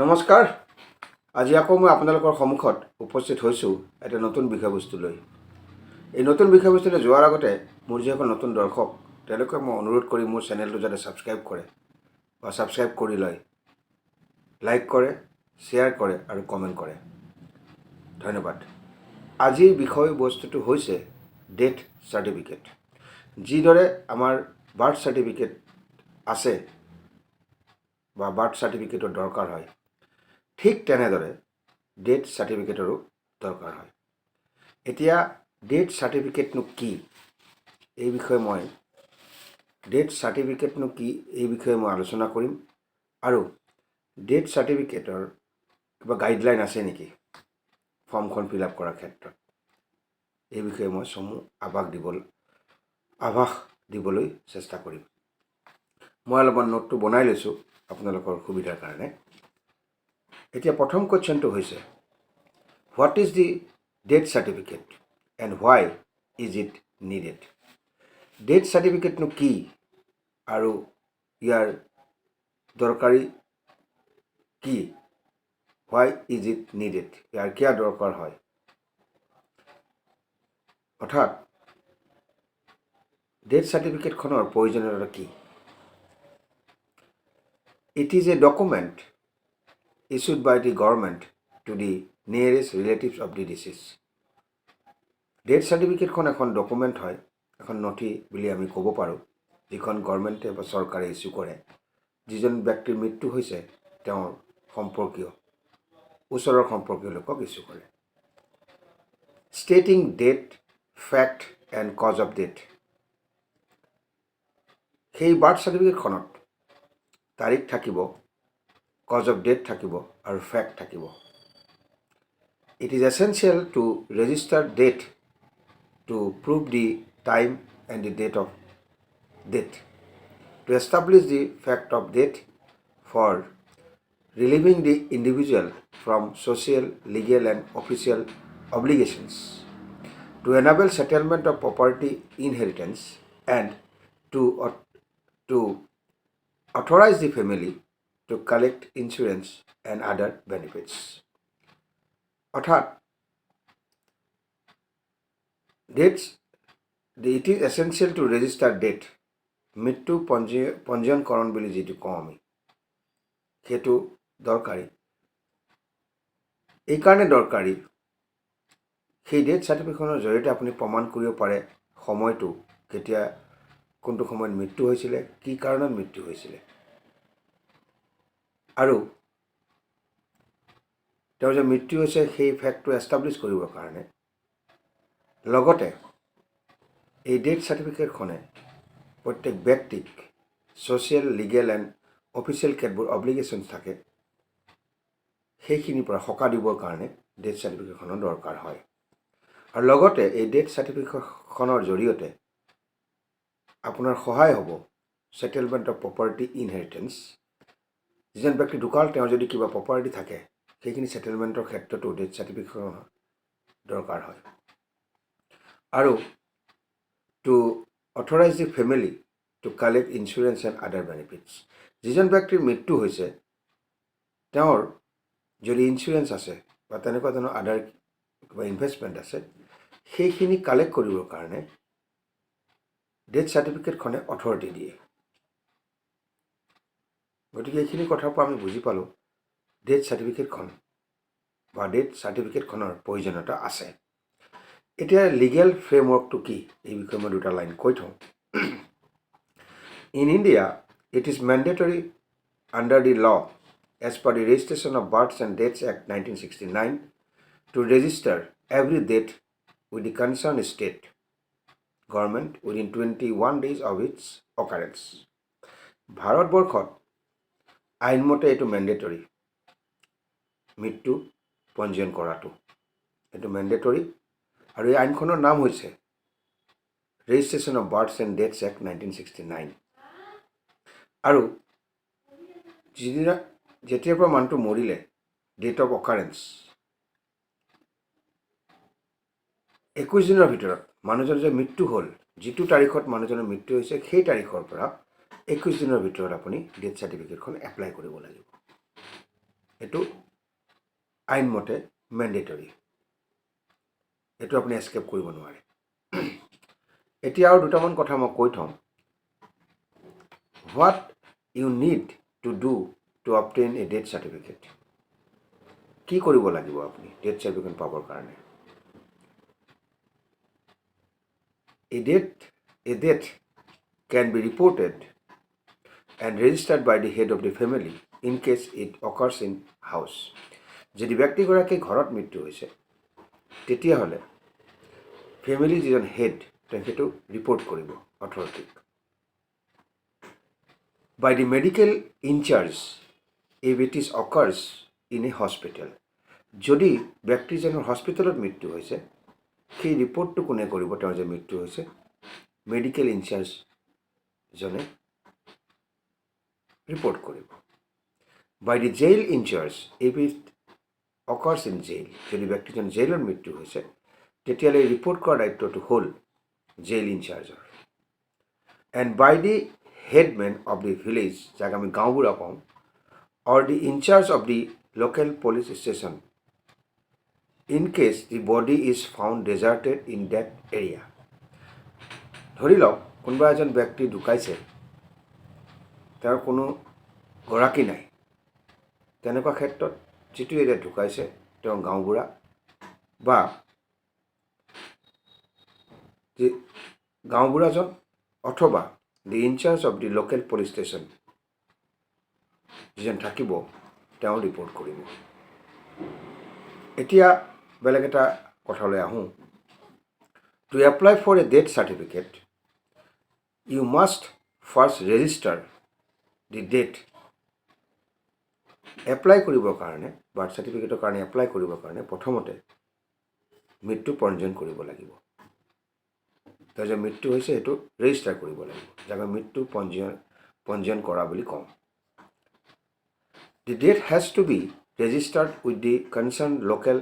নমস্কাৰ। আজি আকৌ মই আপোনালোকৰ সন্মুখত উপস্থিত হৈছোঁ এটা নতুন বিষয়বস্তুলৈ। এই নতুন বিষয়বস্তুলৈ যোৱাৰ আগতে মোৰ যিসকল নতুন দৰ্শক তেওঁলোকক মই অনুৰোধ কৰি মোৰ চেনেলটো যাতে ছাবস্ক্ৰাইব কৰে বা ছাবস্ক্ৰাইব কৰি লয়, লাইক কৰে, শ্বেয়াৰ কৰে আৰু কমেণ্ট কৰে। ধন্যবাদ। আজিৰ বিষয়বস্তুটো হৈছে ডেথ চাৰ্টিফিকেট। যিদৰে আমাৰ বাৰ্থ চাৰ্টিফিকেট আছে বা বাৰ্থ চাৰ্টিফিকেটৰ দৰকাৰ হয়, ঠিক তেনেদৰে ডেথ চাৰ্টিফিকেটৰো দৰকাৰ হয়। এতিয়া ডেথ চাৰ্টিফিকেটনো কি এই বিষয়ে মই আলোচনা কৰিম আৰু ডেথ চাৰ্টিফিকেটৰ কিবা গাইডলাইন আছে নেকি ফৰ্মখন ফিল আপ কৰাৰ ক্ষেত্ৰত, এই বিষয়ে মই চমু আভাস দিবলৈ চেষ্টা কৰিম। মই অলপমান নোটটো বনাই লৈছোঁ আপোনালোকৰ সুবিধাৰ কাৰণে। এতিয়া প্ৰথম কুৱেশ্যনটো হৈছে, what is the death certificate and why is it needed? Death চাৰ্টিফিকেটনো কি আৰু ইয়াৰ দৰকাৰী কি? হোৱাই ইজ ইট নিডেড, ইয়াৰ কিয় দৰকাৰ হয়? অৰ্থাৎ ডেথ চাৰ্টিফিকেটখনৰ প্ৰয়োজনীয়তা কি? It is a document issued by the government to the nearest relatives of the deceased. Death চাৰ্টিফিকেটখন এখন ডকুমেণ্ট হয়, এখন নথি বুলি আমি ক'ব পাৰোঁ, যিখন গভৰ্ণমেণ্টে বা চৰকাৰে ইছ্যু কৰে। যিজন ব্যক্তিৰ মৃত্যু হৈছে তেওঁৰ সম্পৰ্কীয়, ওচৰৰ সম্পৰ্কীয় লোকক ইছ্যু কৰে। Stating date, fact and cause of death. সেই বাৰ্থ চাৰ্টিফিকেটখনত তাৰিখ থাকিব, কজ অফ ডেথ থাকিব আৰু ফেক্ট থাকিব। It is essential to register date to prove the time and the date of death, to establish the fact of death, for relieving the individual from social, legal and official obligations, to enable settlement of property inheritance, and to authorize the family to collect insurance and other benefits. অৰ্থাৎ it is essential to register date, মৃত্যু পঞ্জীয়নকৰণ বুলি যিটো কওঁ আমি, সেইটো দৰকাৰী। এইকাৰণে দৰকাৰী, সেই ডেথ চাৰ্টিফিকেটখনৰ জৰিয়তে আপুনি প্ৰমাণ কৰিব পাৰে সময়টো, কেতিয়া কোনটো সময়ত মৃত্যু হৈছিলে, কি কাৰণত মৃত্যু হৈছিলে, আৰু তেওঁৰ যে মৃত্যু হৈছে সেই ফেক্টটো এষ্টাব্লিছ কৰিবৰ কাৰণে। লগতে এই ডেথ চাৰ্টিফিকেটখনে প্ৰত্যেক ব্যক্তিক ছ'চিয়েল, লিগেল এণ্ড অফিচিয়েল কেতবোৰ অব্লিগেশ্যনছ থাকে, সেইখিনিৰ পৰা সকাহ দিবৰ কাৰণে ডেথ চাৰ্টিফিকেটখনৰ দৰকাৰ হয়। আৰু লগতে এই ডেথ চাৰ্টিফিকেটখনৰ জৰিয়তে আপোনাৰ সহায় হ'ব ছেটেলমেণ্ট অফ প্ৰপাৰ্টি ইনহেৰিটেঞ্চ। যিজন ব্যক্তি ঢুকাল, তেওঁৰ যদি কিবা প্ৰপাৰ্টি থাকে, সেইখিনি ছেটেলমেণ্টৰ ক্ষেত্ৰতো ডেথ চাৰ্টিফিকেটখনৰ দৰকাৰ হয়। আৰু to authorise the family to collect insurance and other benefits. যিজন ব্যক্তিৰ মৃত্যু হৈছে, তেওঁৰ যদি ইঞ্চুৰেঞ্চ আছে বা তেনেকুৱা ধৰণৰ আদাৰ কিবা ইনভেষ্টমেণ্ট আছে, সেইখিনি কালেক্ট কৰিবৰ কাৰণে ডেথ চাৰ্টিফিকেটখনে অথৰিটি দিয়ে। গতিকে এইখিনি কথাৰ পৰা আমি বুজি পালোঁ ডেথ চাৰ্টিফিকেটখনৰ প্ৰয়োজনীয়তা আছে। এতিয়া লিগেল ফ্ৰেমৱৰ্কটো কি, এই বিষয়ে মই দুটা লাইন কৈ থওঁ। In India, it is mandatory under the law as per the registration of births and deaths act 1969 to register every death with the concerned state government within 21 days of its occurrence. ভাৰতবৰ্ষত আইনমতে এইটো mandatory, মৃত্যু পঞ্জীয়ন কৰাটো এইটো mandatory. আৰু এই আইনখনৰ নাম হৈছে registration of births and deaths act 1969। আৰু যেতিয়াৰ পৰা মানুহটো মৰিলে, ডেট অফ অকাৰেঞ্চ 21 দিনৰ ভিতৰত মানুহজনৰ যে মৃত্যু হ'ল, যিটো তাৰিখত মানুহজনৰ মৃত্যু হৈছে, সেই তাৰিখৰ পৰা 21 দিনৰ ভিতৰত আপুনি ডেথ চাৰ্টিফিকেটখন এপ্লাই কৰিব লাগিব। এইটো আইনমতে মেণ্ডেটৰী, এইটো আপুনি এস্কেপ কৰিব নোৱাৰে। এতিয়া আৰু দুটামান কথা মই কৈ থওঁ। What you need to do to obtain a death certificate. কি কৰিব লাগিব আপুনি ডেথ চাৰ্টিফিকেট পাবৰ কাৰণে? A death can be reported and registered by the head of the family in case it occurs in house. যদি ব্যক্তিগৰাকী ঘৰত মৃত্যু হৈছে তেতিয়াহ'লে ফেমিলি যিজন হেড তেখেতো ৰিপৰ্ট কৰিব অথৰিটিক। By the medical in charge if it is occurs in a hospital. যদি ব্যক্তিজনৰ হস্পিটেলত মৃত্যু হৈছে সেই ৰিপৰ্টটো কোনে কৰিব? তেওঁৰ যে মৃত্যু হৈছে মেডিকেল ইনচাৰ্জজনে ৰিপৰ্ট কৰিব। By the jail incharge if it occurs in jail. যদি ব্যক্তিজন জেইলত মৃত্যু হৈছে তেতিয়াহ'লে ৰিপৰ্ট কৰাৰ দায়িত্বটো হ'ল জেইল ইনচাৰ্জৰ। And by the headman of the village, যাক আমি গাঁওবুঢ়া কওঁ, or the incharge of the local police station in case the body is found deserted in that area. ধৰি লওক কোনোবা এজন ব্যক্তি ঢুকাইছে, তেওঁৰ কোনো গৰাকী নাই, তেনেকুৱা ক্ষেত্ৰত যিটো এৰিয়াত ঢুকাইছে তেওঁ গাঁওবুঢ়া বা গাঁওবুঢ়াজন অথবা the incharge of the local police station যিজন থাকিব তেওঁ ৰিপৰ্ট কৰিব। এতিয়া বেলেগ এটা কথালৈ আহোঁ। To apply for a death certificate you must first register the death. Apply কৰিবৰ কাৰণে, বাৰ্থ চাৰ্টিফিকেটৰ কাৰণে এপ্লাই কৰিবৰ কাৰণে প্ৰথমতে মৃত্যু পঞ্জীয়ন কৰিব লাগিব। তেওঁ যে মৃত্যু হৈছে সেইটো ৰেজিষ্টাৰ কৰিব লাগিব, যাক আমি মৃত্যু পঞ্জীয়ন কৰা বুলি কওঁ। The death has to be registered with the concerned local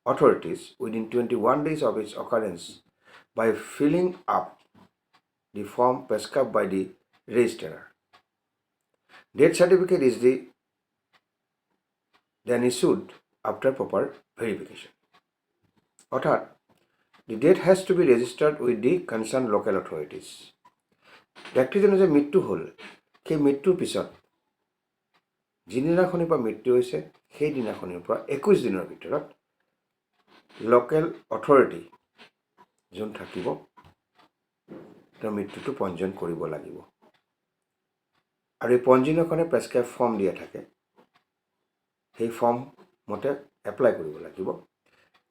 authorities within 21 days of its occurrence by filling up the form prescribed by the registrar. Death certificate is then issued after proper verification. অর্থাৎ the death has to be registered with the concerned local authorities. ব্যক্তিজনৰ যে মৃত্যু হ'ল সেই মৃত্যুৰ পিছত যিদিনাখনিৰ পৰা মৃত্যু হৈছে সেই দিনাখনিৰ পৰা 21 দিনৰ ভিতৰত লোকেল অথৰিটি যোন থাকিব তেওঁৰ মৃত্যুটো পঞ্জীয়ন কৰিব লাগিব। আৰু এই পঞ্জীয়নখনে প্ৰেছক্ৰাইব ফৰ্ম দিয়া থাকে, সেই ফৰ্ম মতে এপ্লাই কৰিব লাগিব।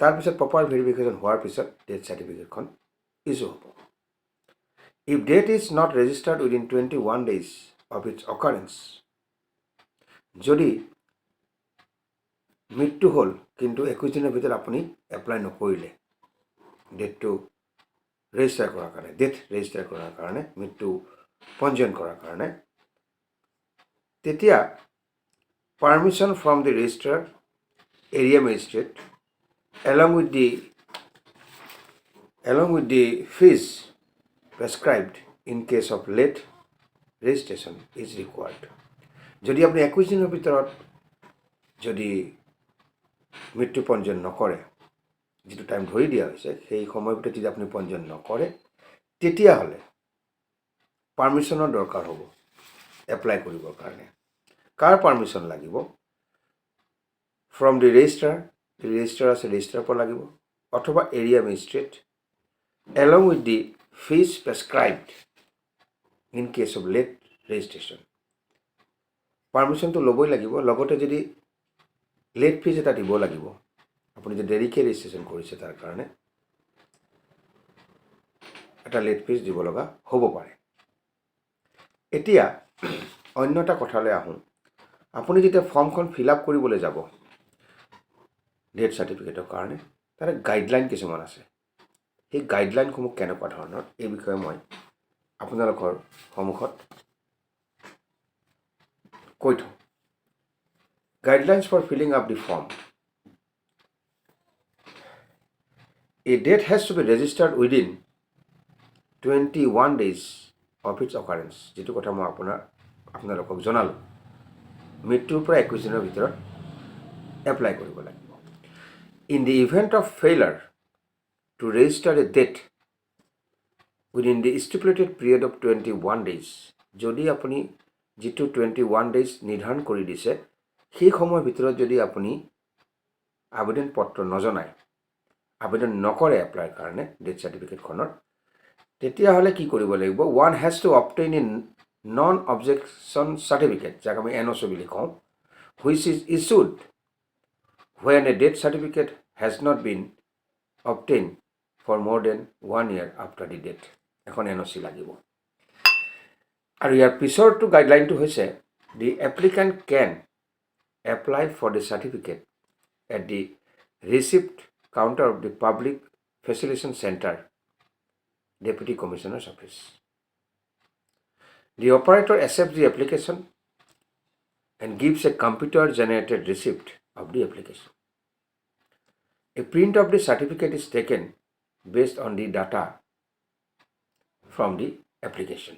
তাৰপিছত প্ৰপাৰ ভেৰিফিকেশ্যন হোৱাৰ পিছত ডেথ চাৰ্টিফিকেটখন ইছ্যু হ'ব। If death is not registered within 21 days of its occurrence, যদি মৃত্যু হ'ল কিন্তু 21 দিনৰ ভিতৰত আপুনি এপ্লাই নকৰিলে ডেথটো ৰেজিষ্টাৰ কৰাৰ কাৰণে, ডেথ ৰেজিষ্টাৰ কৰাৰ কাৰণে, মৃত্যু পঞ্জীয়ন কৰাৰ কাৰণে, তেতিয়া permission from the registrar area magistrate along with the fees prescribed in case of late registration is required. যদি আপুনি 21 দিনৰ ভিতৰত যদি মৃত্যু পঞ্জীয়ন নকৰে, যিটো টাইম ধৰি দিয়া হৈছে সেই সময়ৰ ভিতৰত যদি আপুনি পঞ্জীয়ন নকৰে তেতিয়াহ'লে পাৰ্মিশ্যনৰ দৰকাৰ হ'ব এপ্লাই কৰিবৰ কাৰণে। কাৰ পাৰ্মিশ্যন লাগিব? ফ্ৰম দি ৰেজিষ্ট্ৰাৰ, ৰেজিষ্ট্ৰাৰ আছে ৰেজিষ্ট্ৰাৰ পৰা লাগিব, অথবা area magistrate along with the fees prescribed in case of late registration. পাৰ্মিশ্যনটো ল'বই লাগিব, লগতে যদি লেট ফিজ এটা দিব লাগিব, আপুনি যে দেৰিকৈ ৰেজিষ্ট্ৰেশ্যন কৰিছে তাৰ কাৰণে এটা লেট ফিজ দিব লগা হ'ব পাৰে। এতিয়া অন্য এটা কথালৈ আহোঁ। আপুনি যেতিয়া ফৰ্মখন ফিল আপ কৰিবলৈ যাব ডেথ চাৰ্টিফিকেটৰ কাৰণে, তাৰে গাইডলাইন কিছুমান আছে। সেই গাইডলাইনসমূহ কেনেকুৱা ধৰণৰ এই বিষয়ে মই আপোনালোকৰ সন্মুখত কৈ থওঁ। Guidelines for filling up the form. A death has to be registered within 21 days of its occurrence, যিটো কথা মই আপোনালোকক জনালোঁ। মৃত্যুৰ পৰা 21 দিনৰ ভিতৰত এপ্লাই কৰিব লাগিব। In the event of failure to register a death within the stipulated period of 21 days, যদি আপুনি যিটো 21 days নিৰ্ধাৰণ কৰি দিছে সেই সময়ৰ ভিতৰত যদি আপুনি আবেদন পত্ৰ নজনায়, আবেদন নকৰে এপ্লাইৰ কাৰণে ডেথ চাৰ্টিফিকেটখনৰ, তেতিয়াহ'লে কি কৰিব লাগিব? One has to obtain A non objection certificate, যাক আমি NOC বুলি কওঁ, which is issued when a death certificate has not been obtained for more than 1 year after the death. এখন NOC লাগিব। আৰু ইয়াৰ পিছৰটো গাইডলাইনটো হৈছে the applicant can apply for the certificate at the receipt counter of the Public Facilitation Center, Deputy Commissioner's Office. The operator accepts the application and gives a computer-generated receipt of the application. A print of the certificate is taken based on the data from the application.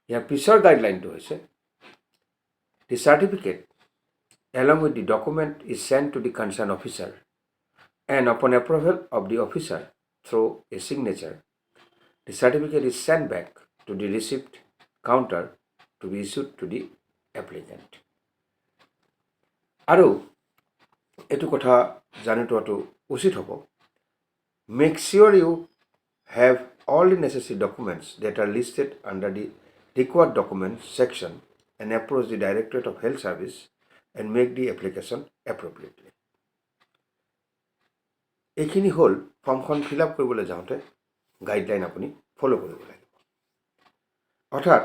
Here, pisor guideline to hoise, the certificate along with the document is sent to the concerned officer, and upon approval of the officer through a signature, the certificate is sent back to the receipt counter to be issued to the applicant. আৰু এটো কথা জানি থোৱাটো উচিত হ'ব। Make sure you have all the necessary documents that are listed under the required documents section and approach the Directorate of Health Service and make the application appropriately. এইখিনি হ'ল ফৰ্মখন ফিল আপ কৰিবলৈ যাওঁতে গাইডলাইন আপুনি follow' কৰিব লাগিব। অৰ্থাৎ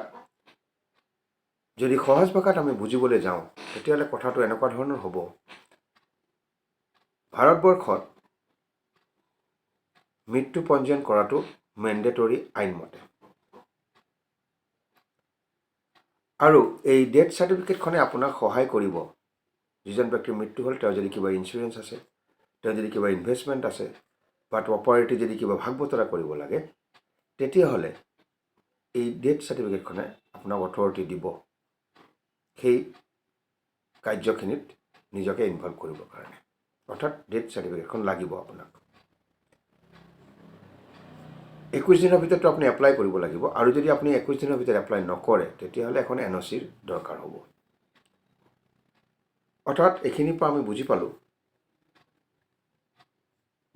যদি সহজ ভাষাত আমি বুজিবলৈ যাওঁ তেতিয়াহ'লে কথাটো এনেকুৱা ধৰণৰ হ'ব, ভাৰতবৰ্ষত মৃত্যু পঞ্জীয়ন কৰাটো মেণ্ডেটৰী আইনমতে, আৰু এই ডেথ চাৰ্টিফিকেটখনে আপোনাক সহায় কৰিব। যিজন ব্যক্তিৰ মৃত্যু হ'ল তেওঁৰ যদি কিবা ইঞ্চুৰেঞ্চ আছে, তেওঁৰ যদি কিবা ইনভেষ্টমেণ্ট আছে, বা প্ৰপাৰ্টি যদি কিবা ভাগ বতৰা কৰিব লাগে, তেতিয়াহ'লে এই ডেথ চাৰ্টিফিকেটখনে আপোনাক অথৰিটি দিব সেই কাৰ্যখিনিত নিজকে ইনভলভ কৰিবৰ কাৰণে। অৰ্থাৎ ডেথ চাৰ্টিফিকেটখন লাগিব আপোনাক। 21 দিনৰ ভিতৰতো আপুনি এপ্লাই কৰিব লাগিব, আৰু যদি আপুনি 21 দিনৰ ভিতৰত এপ্লাই নকৰে তেতিয়াহ'লে এখন NOCৰ দৰকাৰ হ'ব। অৰ্থাৎ এইখিনিৰ পৰা আমি বুজি পালোঁ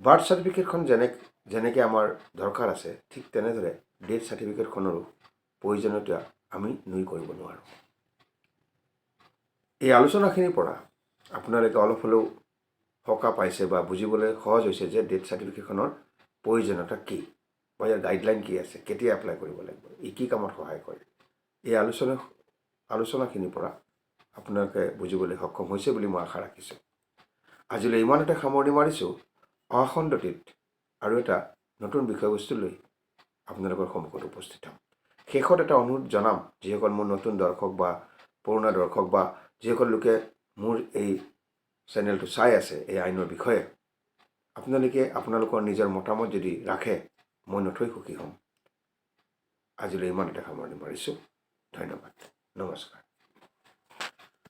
বাৰ্থ চাৰ্টিফিকেটখন যেনেকৈ আমাৰ দৰকাৰ আছে, ঠিক তেনেদৰে ডেথ চাৰ্টিফিকেটখনৰো প্ৰয়োজনীয়তা আমি নুই কৰিব নোৱাৰোঁ। এই আলোচনাখিনিৰ পৰা আপোনালোকে অলপ হ'লেও সকাহ পাইছে বা বুজিবলৈ সহজ হৈছে যে ডেথ চাৰ্টিফিকেটখনৰ প্ৰয়োজনীয়তা কি, বা ইয়াৰ গাইডলাইন কি আছে, কেতিয়া এপ্লাই কৰিব লাগিব, ই কি কামত সহায় কৰে। এই আলোচনাখিনিৰ পৰা আপোনালোকে বুজিবলৈ সক্ষম হৈছে বুলি মই আশা ৰাখিছোঁ। আজিলৈ ইমানতে সামৰণি মাৰিছোঁ। অহা খণ্ডটিত আৰু এটা নতুন বিষয়বস্তু লৈ আপোনালোকৰ সন্মুখত উপস্থিত হ'ম। শেষত এটা অনুৰোধ জনাম, যিসকল মোৰ নতুন দৰ্শক বা পুৰণা দৰ্শক বা যিসকল লোকে মোৰ এই চেনেলটো চাই আছে এই আইনৰ বিষয়ে, আপোনালোকৰ নিজৰ মতামত যদি ৰাখে মই নথৈ সুখী হ'ম। আজিলৈ ইমানতে সামৰণি মাৰিছোঁ। ধন্যবাদ। নমস্কাৰ।